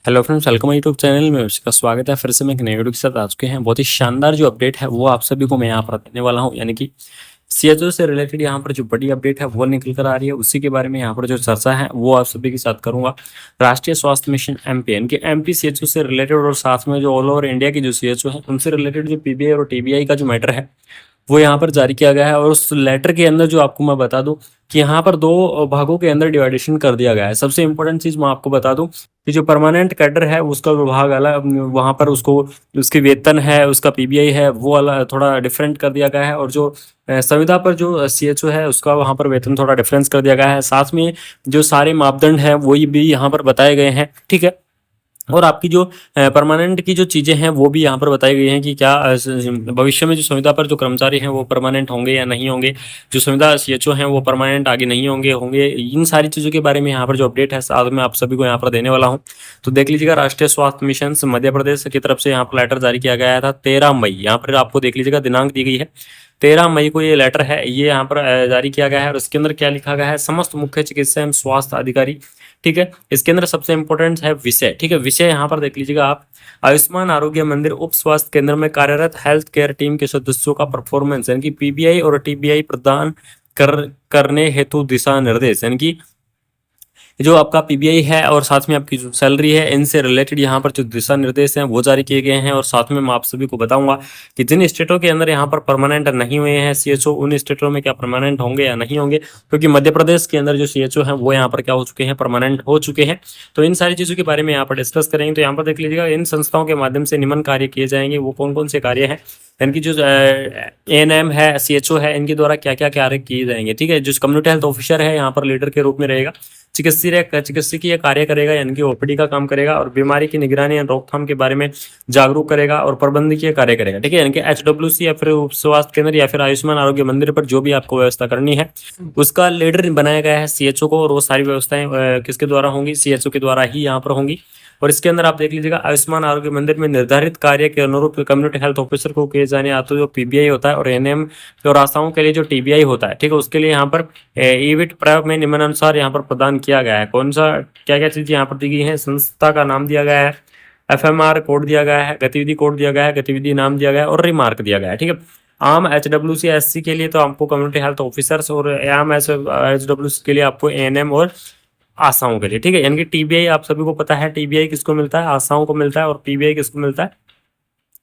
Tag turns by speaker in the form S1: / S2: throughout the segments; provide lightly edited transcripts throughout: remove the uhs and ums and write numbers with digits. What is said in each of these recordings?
S1: Hello friends, welcome YouTube channel में आपका स्वागत है। फिर से मैं एक नए वीडियो के साथ आ चुके हैं। बहुत ही शानदार जो अपडेट है वो आप सभी को मैं यहाँ पर देने वाला हूँ, यानी कि सीएचओ से रिलेटेड यहाँ पर जो बड़ी अपडेट है वो निकल कर आ रही है। उसी के बारे में यहाँ पर जो चर्चा है वो आप सभी के साथ करूंगा। राष्ट्रीय स्वास्थ्य मिशन एमपी, यानी कि एमपी सीएचओ से रिलेटेड और साथ में जो ऑल ओवर इंडिया की जो सीएचओ है उनसे रिलेटेड जो पीबीआई और टीबीआई का जो मैटर है वो यहाँ पर जारी किया गया है। और उस लेटर के अंदर जो आपको मैं बता दूं कि यहाँ पर दो भागों के अंदर डिवाइडेशन कर दिया गया है। सबसे इंपॉर्टेंट चीज मैं आपको बता दूं कि जो परमानेंट कैडर है उसका विभाग अलग, वहां पर उसको उसकी वेतन है, उसका पीबीआई है वो अलग थोड़ा डिफरेंट कर दिया गया है। और जो संविदा पर जो सीएचओ है उसका वहां पर वेतन थोड़ा डिफरेंस कर दिया गया है। साथ में जो सारे मापदंड है वही भी यहाँ पर बताए गए हैं, ठीक है। और आपकी जो परमानेंट की जो चीजें हैं वो भी यहाँ पर बताई गई हैं कि क्या भविष्य में जो संविदा पर जो कर्मचारी हैं वो परमानेंट होंगे या नहीं होंगे, जो संविदा सीएचओ हैं वो परमानेंट आगे नहीं होंगे, इन सारी चीजों के बारे में यहाँ पर जो अपडेट है साथ में आप सभी को यहाँ पर देने वाला हूँ। तो देख लीजिएगा, राष्ट्रीय स्वास्थ्य मिशन मध्य प्रदेश की तरफ से यहाँ पर लेटर जारी किया गया था 13 मई। यहाँ पर आपको देख लीजिएगा दिनांक दी गई है 13 मई को। ये लेटर है ये यहाँ पर जारी किया गया है। और इसके अंदर क्या लिखा गया है, समस्त मुख्य चिकित्सा एवं स्वास्थ्य अधिकारी, ठीक है। इसके अंदर सबसे इंपॉर्टेंट है विषय, ठीक है। विषय यहाँ पर देख लीजिएगा आप, आयुष्मान आरोग्य मंदिर उप स्वास्थ्य केंद्र में कार्यरत हेल्थ केयर टीम के सदस्यों का परफॉर्मेंस, यानी कि पीबीआई और टीबीआई प्रदान करने हेतु दिशा निर्देश, यानी कि जो आपका पीबीआई है और साथ में आपकी जो सैलरी है इनसे रिलेटेड यहाँ पर जो दिशा निर्देश हैं वो जारी किए गए हैं। और साथ में मैं आप सभी को बताऊंगा कि जिन स्टेटों के अंदर यहाँ पर परमानेंट नहीं हुए हैं सीएचओ, उन स्टेटों में क्या परमानेंट होंगे या नहीं होंगे, क्योंकि मध्य प्रदेश के अंदर जो सीएचओ है वो यहाँ पर क्या हो चुके हैं, परमानेंट हो चुके हैं। तो इन सारी चीजों के बारे में यहाँ पर डिस्कस करेंगे। तो यहाँ पर देख लीजिएगा, इन संस्थाओं के माध्यम से निम्न कार्य किए जाएंगे। वो कौन कौन से कार्य हैं, इनकी जो एएनएम है, सीएचओ है, इनके द्वारा क्या क्या कार्य किए जाएंगे, ठीक है। जो कम्युनिटी हेल्थ ऑफिसर है यहाँ पर लीडर के रूप में रहेगा। चिकित्सकीय कार्य करेगा, यानी कि ओपीडी का काम करेगा। और बीमारी की निगरानी और रोकथाम के बारे में जागरूक करेगा और प्रबंधकीय कार्य करेगा, ठीक है। यानी कि एचडब्ल्यूसी या फिर उप स्वास्थ्य केंद्र या फिर आयुष्मान आरोग्य मंदिर पर जो भी आपको व्यवस्था करनी है उसका लीडर बनाया गया है सीएचओ को। और वो सारी व्यवस्थाएं किसके द्वारा होंगी, सीएचओ के द्वारा ही यहाँ पर होंगी। और इसके अंदर आप देख लीजिएगा, आयुष्मान आरोग्य मंदिर में निर्धारित कार्य के अनुरूप कम्युनिटी हेल्थ ऑफिसर को किए जाने आते जो पीबीआई होता है और एनएम और आशाओं के लिए जो टीबीआई होता है, ठीक है, उसके लिए यहाँ पर ईविट प्रयोग में निम्नानुसार यहाँ पर प्रदान किया गया है। कौन सा क्या क्या चीज यहाँ पर दी गई है, संस्था का नाम दिया गया है, एफएमआर कोड दिया गया है, गतिविधि कोड दिया गया है, गतिविधि नाम दिया गया है और रिमार्क दिया गया है, ठीक है। आम एचडब्ल्यूसी एससी के लिए तो आपको कम्युनिटी हेल्थ ऑफिसर्स, और आम एचडब्ल्यूसी के लिए आपको एएनएम और आशाओं के लिए, ठीक है। यानी कि टीबीआई आप सभी को पता है, टीबीआई किसको मिलता है, आशाओं को मिलता है। और पीबीआई किसको मिलता है,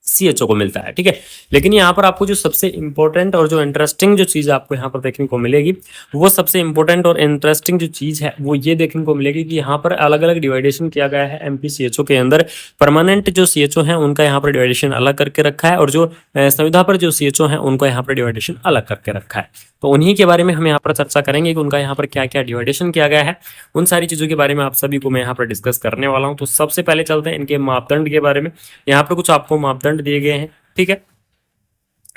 S1: सीएचओ को मिलता है, ठीक है। लेकिन यहाँ पर आपको जो सबसे इंपॉर्टेंट और जो इंटरेस्टिंग जो चीज आपको यहाँ पर देखने को मिलेगी, वो सबसे इंपॉर्टेंट और इंटरेस्टिंग जो चीज है वो ये देखने को मिलेगी कि यहाँ पर अलग अलग डिवाइडेशन किया गया है एमपी सीएचओ के अंदर। परमानेंट जो सीएचओ है उनका यहाँ पर डिवाइडेशन अलग करके रखा है, और जो संविदा पर जो सीएचओ है उनका यहाँ पर डिवाइडेशन अलग करके रखा है। तो उन्हीं के बारे में हम यहाँ पर चर्चा करेंगे कि उनका यहाँ पर क्या क्या डिवाइडेशन किया गया है। उन सारी चीजों के बारे में आप सभी को मैं यहाँ पर डिस्कस करने वाला हूँ। तो सबसे पहले चलते हैं इनके मापदंड के बारे में। यहाँ पर कुछ आपको मापदंड दिए गए हैं, ठीक है।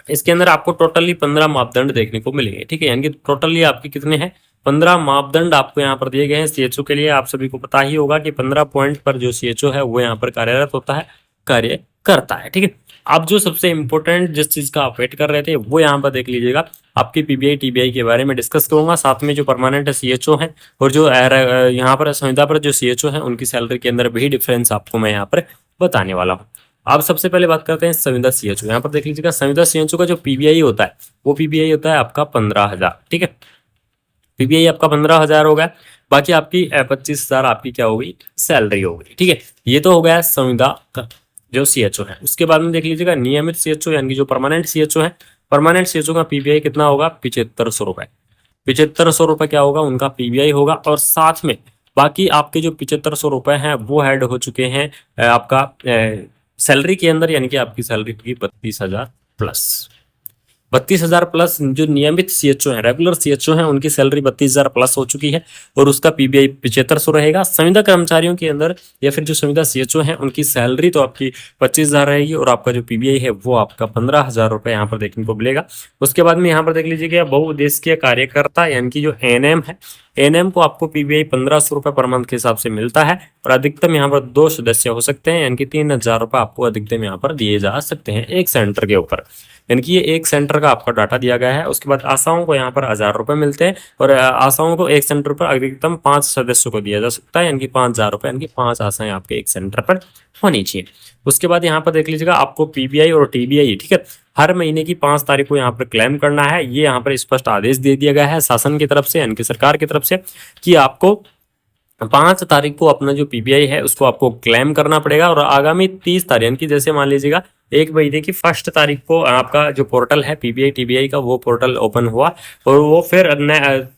S1: इसके अंदर आपको टोटली 15 मापदंड देखने को मिलेंगे, ठीक है। यानी कि टोटली आपके कितने हैं, 15 मापदंड आपको यहाँ पर दिए गए हैं सीएचओ के लिए। आप सभी को पता ही होगा कि 15 पॉइंट पर जो सीएचओ है वो यहाँ पर कार्यरत होता है, कार्य करता है, ठीक है। आप जो सबसे इंपॉर्टेंट जिस चीज का आप वेट कर रहे थे वो यहाँ पर देख लीजिएगा, आपकी पीबीआई टीबीआई के बारे में डिस्कस करूंगा। साथ में जो परमानेंट सीएचओ है और जो यहाँ पर संविदा पर जो सीएचओ है उनकी सैलरी के अंदर भी डिफरेंस आपको मैं यहाँ पर बताने वाला हूँ। आप सबसे पहले बात करते हैं संविदा सीएचओ। यहाँ पर देख लीजिएगा, संविदा सीएचओ का जो पीबीआई होता है वो पीबीआई होता है आपका 15,000, ठीक है। पीबीआई आपका 15,000 होगा। बाकी आपकी 25,000 आपकी क्या होगी, सैलरी होगी, ठीक है। ये तो हो गया संविदा का जो सीएचओ है। उसके बाद में देख लीजिएगा नियमित सीएचओ, यानी कि जो परमानेंट सीएचओ है, परमानेंट सीएचओ का पीबीआई कितना होगा, 7500 रुपए। 7500 रुपए क्या होगा, उनका पीबीआई होगा। और साथ में बाकी आपके जो 7500 रुपए हैं वो ऐड हो चुके हैं आपका सैलरी के अंदर, यानी कि आपकी सैलरी होगी 32,000 प्लस। 32,000 प्लस जो नियमित सीएचओ है, रेगुलर सीएचओ है, उनकी सैलरी 32,000 प्लस हो चुकी है और उसका पीबीआई 7500 रहेगा। संविदा कर्मचारियों के अंदर या फिर जो संविदा सीएचओ है उनकी सैलरी तो आपकी 25,000 रहेगी और आपका जो पीबीआई है वो आपका 15,000 रुपए यहाँ पर देखने को मिलेगा। उसके बाद में यहाँ पर देख लीजिएगा बहुउद्देशीय कार्यकर्ता, यानी कि जो एएनएम है एएनएम को आपको पीबीआई 1500 रुपये पर मंथ के हिसाब से मिलता है और अधिकतम यहाँ पर 2 सदस्य हो सकते हैं, यानी कि 3000 रुपये आपको अधिकतम यहाँ पर दिए जा सकते हैं एक सेंटर के ऊपर। यानी कि ये एक सेंटर का आपका डाटा दिया गया है। उसके बाद आशाओं को यहाँ पर 1000 रुपये मिलते हैं और आशाओं को एक सेंटर पर अधिकतम 5 सदस्यों को दिया जा सकता है, यानी कि 5000 रुपये, यानी कि 5 आशाएं आपके एक सेंटर पर होनी चाहिए। उसके बाद यहाँ पर देख लीजिएगा आपको पीबीआई और टीबीआई, ठीक है, हर महीने की 5 तारीख को यहाँ पर क्लेम करना है। ये यहाँ पर स्पष्ट आदेश दे दिया गया है शासन की तरफ से, यानी कि सरकार की तरफ से, कि आपको 5 तारीख को अपना जो पीबीआई है उसको आपको क्लेम करना पड़ेगा और आगामी 30 तारीख, यानी कि जैसे मान लीजिएगा एक महीने की 1 तारीख को आपका जो पोर्टल है पीबीआई टीबीआई का, वो पोर्टल ओपन हुआ और वो फिर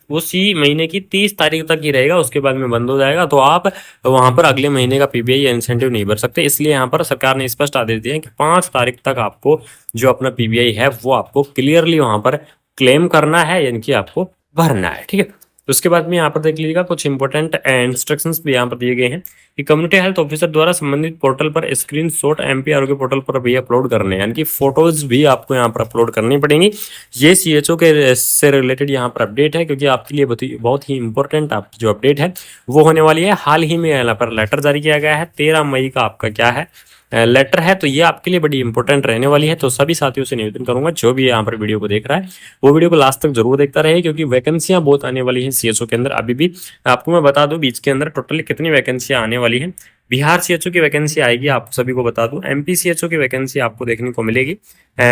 S1: उसी महीने की 30 तारीख तक ही रहेगा, उसके बाद में बंद हो जाएगा। तो आप वहां पर अगले महीने का पीबीआई इंसेंटिव नहीं भर सकते। इसलिए यहाँ पर सरकार ने स्पष्ट आदेश दिया है कि 5 तारीख तक आपको जो अपना पीबीआई है वो आपको क्लियरली वहां पर क्लेम करना है, यानी कि आपको भरना है, ठीक है। उसके बाद में यहाँ पर देख लीजिएगा कुछ इंपॉर्टेंट इंस्ट्रक्शंस भी यहाँ पर दिए गए हैं कि कम्युनिटी हेल्थ ऑफिसर द्वारा संबंधित पोर्टल पर स्क्रीनशॉट एमपी आरोग्य पोर्टल पर भी अपलोड करने, यानी कि फोटोज भी आपको यहाँ पर अपलोड करनी पड़ेंगी। ये सीएचओ के से रिलेटेड यहाँ पर अपडेट है, क्योंकि आपके लिए बहुत ही इंपॉर्टेंट आप जो अपडेट है वो होने वाली है। हाल ही में यहाँ पर लेटर जारी किया गया है, 13 मई का आपका क्या है लेटर है, तो ये आपके लिए बड़ी इंपॉर्टेंट रहने वाली है। तो सभी साथियों से निवेदन करूंगा जो भी यहाँ पर वीडियो को देख रहा है वो वीडियो को लास्ट तक जरूर देखता रहे, क्योंकि वैकेंसियां बहुत आने वाली हैं सीएचओ के अंदर। अभी भी आपको मैं बता दूं बीच के अंदर टोटली कितनी वैकेंसियां आने वाली हैं। बिहार सीएचओ की वैकेंसी आएगी, आप सभी को बता दूं। एमपी सीएचओ की वैकेंसी आपको देखने को मिलेगी,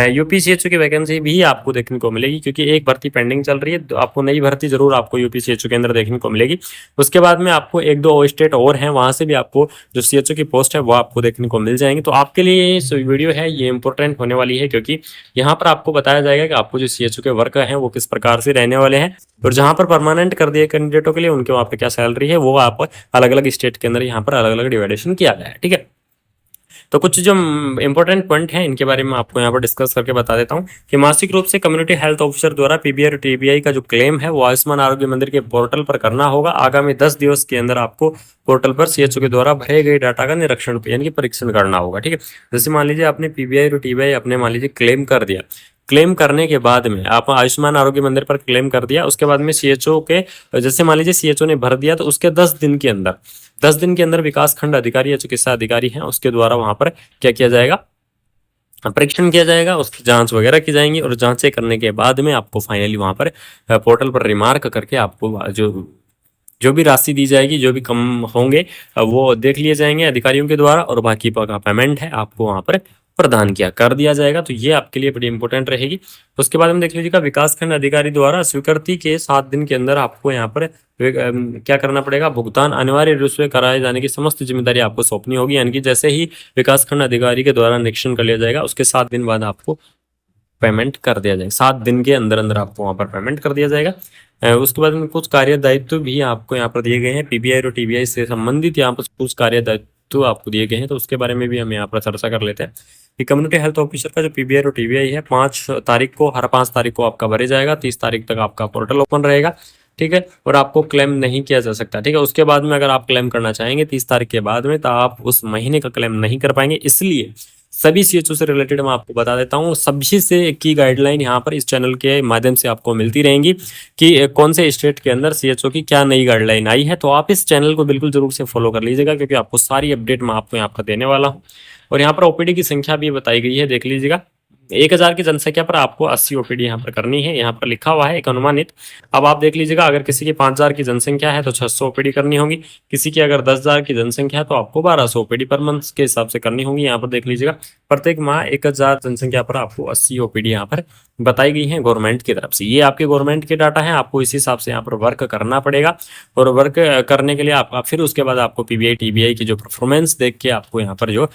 S1: यूपी सीएचओ की वैकेंसी भी आपको देखने को मिलेगी, क्योंकि एक भर्ती पेंडिंग चल रही है, तो आपको नई भर्ती जरूर आपको यूपी सीएचओ के अंदर देखने को मिलेगी। उसके बाद में आपको 1-2 स्टेट और हैं, वहां से भी आपको जो सीएचओ की पोस्ट है वो आपको देखने को मिल जाएंगी। तो आपके लिए ये वीडियो है ये इंपॉर्टेंट होने वाली है, क्योंकि यहाँ पर आपको बताया जाएगा कि आपको जो सीएचओ के वर्क हैं वो किस प्रकार से रहने वाले हैं, और जहां पर परमानेंट कर दिए कैंडिडेटों के लिए उनके वहां पर क्या सैलरी है वो आप अलग अलग स्टेट के अंदर यहाँ पर अलग अलग डिवाइडेशन किया गया है, ठीक है। तो कुछ जो इंपॉर्टेंट पॉइंट हैं इनके बारे में आपको यहाँ पर डिस्कस करके बता देता हूँ कि मासिक रूप से कम्युनिटी हेल्थ ऑफिसर द्वारा पीबीआई और टीबीआई का जो क्लेम है वो आयुष्मान आरोग्य मंदिर के पोर्टल पर करना होगा। आगामी 10 दिवस के अंदर आपको पोर्टल पर सीएचओ के द्वारा भरे गए डाटा का निरीक्षण यानी कि परीक्षण करना होगा, ठीक है। जैसे मान लीजिए आपने पीबीआई और टीबीआई अपने मान लीजिए क्लेम कर दिया, क्लेम करने के बाद में आप आयुष्मान आरोग्य मंदिर पर क्लेम कर दिया, उसके बाद में सीएचओ के जैसे मान लीजिए सीएचओ ने भर दिया, तो उसके 10 दिन के अंदर विकास खंड अधिकारी या चिकित्सा अधिकारी हैं उसके द्वारा वहां पर क्या किया जाएगा, परीक्षण किया जाएगा, उसकी जांच वगैरह की जाएंगी और जांचें करने के बाद में आपको फाइनली वहां पर पोर्टल पर रिमार्क करके आपको जो भी राशि दी जाएगी, जो भी कम होंगे वो देख लिए जाएंगे अधिकारियों के द्वारा, और बाकी का पेमेंट है आपको वहां पर प्रदान कर दिया जाएगा। तो ये आपके लिए बड़ी इंपॉर्टेंट रहेगी। उसके बाद हम देख लीजिएगा विकासखंड अधिकारी द्वारा स्वीकृति के 7 दिन के अंदर आपको यहाँ पर क्या करना पड़ेगा, भुगतान अनिवार्य रूप से कराए जाने की समस्त जिम्मेदारी आपको सौंपनी होगी, यानी कि जैसे ही विकासखंड अधिकारी के द्वारा निरीक्षण कर लिया जाएगा उसके 7 दिन बाद आपको पेमेंट कर दिया जाएगा। 7 दिन के अंदर अंदर आपको वहां पर पेमेंट कर दिया जाएगा। उसके बाद में कुछ कार्य दायित्व भी आपको यहाँ पर दिए गए हैं, पीबीआई और टीबीआई से संबंधित यहाँ पर कुछ कार्य दायित्व आपको दिए गए हैं, तो उसके बारे में भी हम यहाँ पर चर्चा कर लेते हैं कि कम्युनिटी हेल्थ ऑफिसर का जो पीबीआई और टीबीआई है 5 तारीख को, हर 5 तारीख को आपका भरे जाएगा, 30 तारीख तक आपका पोर्टल ओपन रहेगा, ठीक है, और आपको क्लेम नहीं किया जा सकता, ठीक है। उसके बाद में अगर आप क्लेम करना चाहेंगे 30 तारीख के बाद में, तो आप उस महीने का क्लेम नहीं कर पाएंगे। इसलिए सभी सीएचओ से रिलेटेड मैं आपको बता देता हूँ, सभी से की गाइडलाइन यहाँ पर इस चैनल के माध्यम से आपको मिलती रहेंगी कि कौन से स्टेट के अंदर सीएचओ की क्या नई गाइडलाइन आई है। तो आप इस चैनल को बिल्कुल जरूर से फॉलो कर लीजिएगा, क्योंकि आपको सारी अपडेट मैं आपको यहाँ पर देने वाला हूँ। और यहाँ पर ओपीडी की संख्या भी बताई गई है, देख लीजिएगा। 1000 की जनसंख्या पर आपको 80 ओपीडी यहाँ पर करनी है, यहाँ पर लिखा हुआ है एक अनुमानित। अब आप देख लीजिएगा, अगर किसी की 5000 की जनसंख्या है तो 600 ओपीडी करनी होगी, किसी की अगर 10,000 की जनसंख्या है तो आपको 1200 ओपीडी पर मंथ के हिसाब से करनी होगी। यहाँ पर देख लीजिएगा, प्रत्येक माह 1000 जनसंख्या पर आपको 80 ओपीडी यहाँ पर बताई गई है गवर्नमेंट की तरफ से। ये आपके गवर्नमेंट के डाटा है, आपको इस हिसाब से यहाँ पर वर्क करना पड़ेगा, और वर्क करने के लिए आप फिर उसके बाद आपको पीबीआई टीबीआई की जो परफॉर्मेंस देख के आपको यहाँ पर जो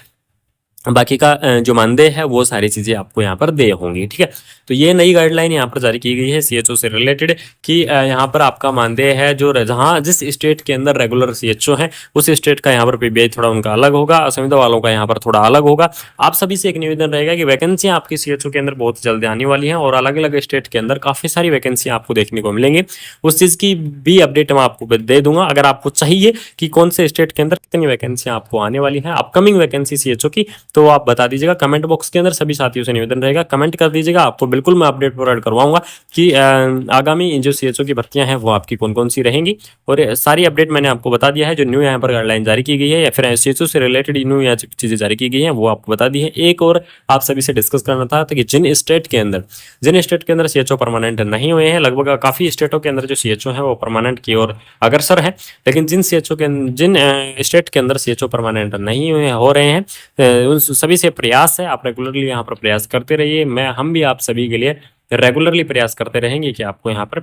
S1: बाकी का जो मानदेय है वो सारी चीजें आपको यहाँ पर दे होंगी, ठीक है। तो ये नई गाइडलाइन यहाँ पर जारी की गई है सीएचओ से रिलेटेड कि यहाँ पर आपका मानदेय है जो जहाँ जिस स्टेट के अंदर रेगुलर सीएचओ है उस स्टेट का यहाँ पर पीबीआई थोड़ा उनका अलग होगा, असंविधा वालों का यहाँ पर थोड़ा अलग होगा। आप सभी से एक निवेदन रहेगा कि वैकेंसियां आपकी सीएचओ के अंदर बहुत जल्दी आने वाली हैं, और अलग अलग स्टेट के अंदर काफी सारी वैकेंसियां आपको देखने को मिलेंगी। उस चीज की भी अपडेट मैं आपको दे दूंगा। अगर आपको चाहिए कि कौन से स्टेट के अंदर कितनी वैकेंसियां आपको आने वाली है अपकमिंग वैकेंसी सीएचओ की, तो आप बता दीजिएगा कमेंट बॉक्स के अंदर। सभी साथियों से निवेदन रहेगा, कमेंट कर दीजिएगा, आपको बिल्कुल मैं अपडेट प्रोवाइड करवाऊंगा कि आगामी जो सीएचओ की भर्तियां हैं वो आपकी कौन कौन सी रहेंगी। और सारी अपडेट मैंने आपको बता दिया है। जो न्यू यहाँ पर गाइडलाइन जारी की गई है या फिर सीएचओ से रिलेटेड न्यू यहाँ चीजें जारी की गई हैं वो आपको बता दी है। एक और आप सभी से डिस्कस करना था कि जिन स्टेट के अंदर सीएचओ परमानेंट नहीं हुए हैं, लगभग काफी स्टेटों के अंदर जो सीएचओ है वो परमानेंट की ओर अग्रसर है, लेकिन जिन स्टेट के अंदर सीएचओ परमानेंट नहीं हुए हो रहे हैं, उन सभी से प्रयास है आप रेगुलरली यहाँ पर प्रयास करते रहिए। हम भी आप सभी के लिए रेगुलरली प्रयास करते रहेंगे कि आपको यहाँ पर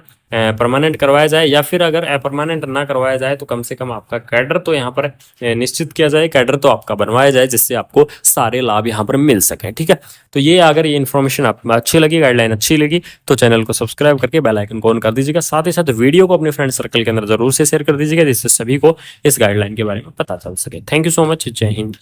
S1: परमानेंट करवाया जाए, या फिर अगर परमानेंट ना करवाया जाए तो कम से कम आपका कैडर तो यहाँ पर निश्चित किया जाए, कैडर तो आपका बनवाया जाए, जिससे आपको सारे लाभ यहाँ पर मिल सके। ठीक है, तो ये अगर ये इन्फॉर्मेशन आपको अच्छी लगी, गाइडलाइन अच्छी लगी, तो चैनल को सब्सक्राइब करके बेल आइकन को ऑन कर दीजिएगा। साथ ही साथ वीडियो को अपने फ्रेंड सर्कल के अंदर जरूर से शेयर कर दीजिएगा, जिससे सभी को इस गाइडलाइन के बारे में पता चल सके। Thank you so much. जय हिंद।